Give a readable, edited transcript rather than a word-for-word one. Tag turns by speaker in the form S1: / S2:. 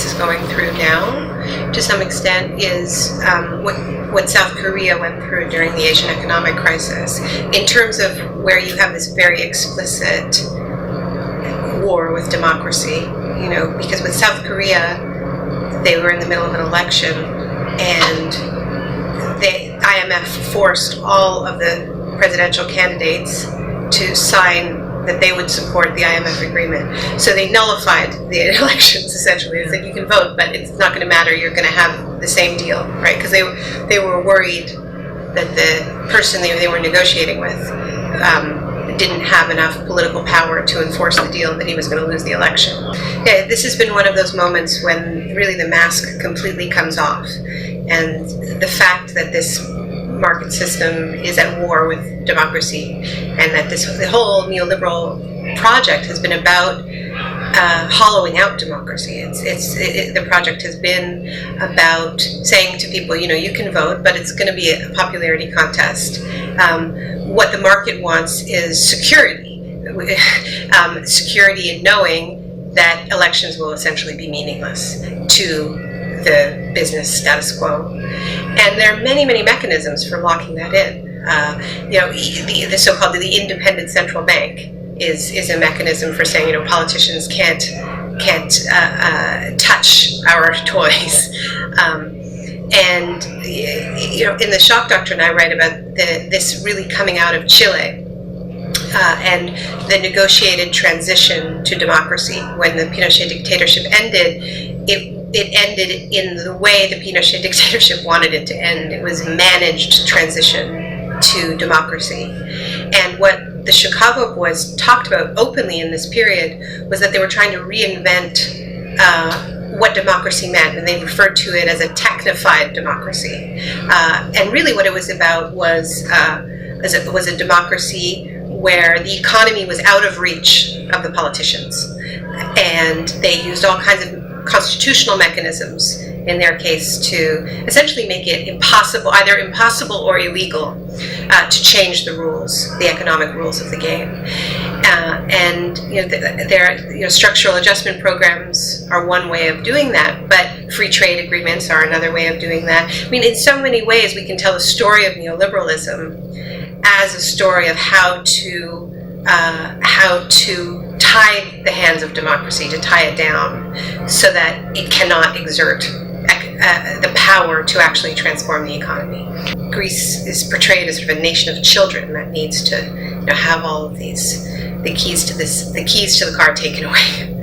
S1: Greece is going through now, to some extent, is what South Korea went through during the Asian economic crisis, in terms of where you have this very explicit war with democracy. You know, because with South Korea, they were in the middle of an election, and the IMF forced all of the presidential candidates to sign that they would support the IMF agreement. So they nullified the elections, essentially. They said you can vote, but it's not going to matter, you're going to have the same deal, right? Because they were worried that the person they were negotiating with didn't have enough political power to enforce the deal, that he was going to lose the election. Yeah, this has been one of those moments when really the mask completely comes off, and the fact that this market system is at war with democracy, and that the whole neoliberal project has been about hollowing out democracy. The project has been about saying to people, you know, you can vote, but it's going to be a popularity contest. What the market wants is security. Security in knowing that elections will essentially be meaningless to the business status quo. And there are many, many mechanisms for locking that in. You know, the so-called the independent central bank is a mechanism for saying, you know, politicians can't touch our toys. And you know, in the shock doctrine, I write about this really coming out of Chile and the negotiated transition to democracy. When the Pinochet dictatorship ended, it ended in the way the Pinochet dictatorship wanted it to end. It was managed transition to democracy. And what the Chicago Boys talked about openly in this period was that they were trying to reinvent what democracy meant, and they referred to it as a technified democracy. And really what it was about was a democracy where the economy was out of reach of the politicians. And they used all kinds of constitutional mechanisms, in their case, to essentially make it impossible, either impossible or illegal, to change the rules, the economic rules of the game. And you know, structural adjustment programs are one way of doing that, but free trade agreements are another way of doing that. I mean, in so many ways, we can tell the story of neoliberalism as a story of how to tie the hands of democracy, to tie it down so that it cannot exert the power to actually transform the economy. Greece is portrayed as sort of a nation of children that needs to, you know, have all of the keys to the car taken away.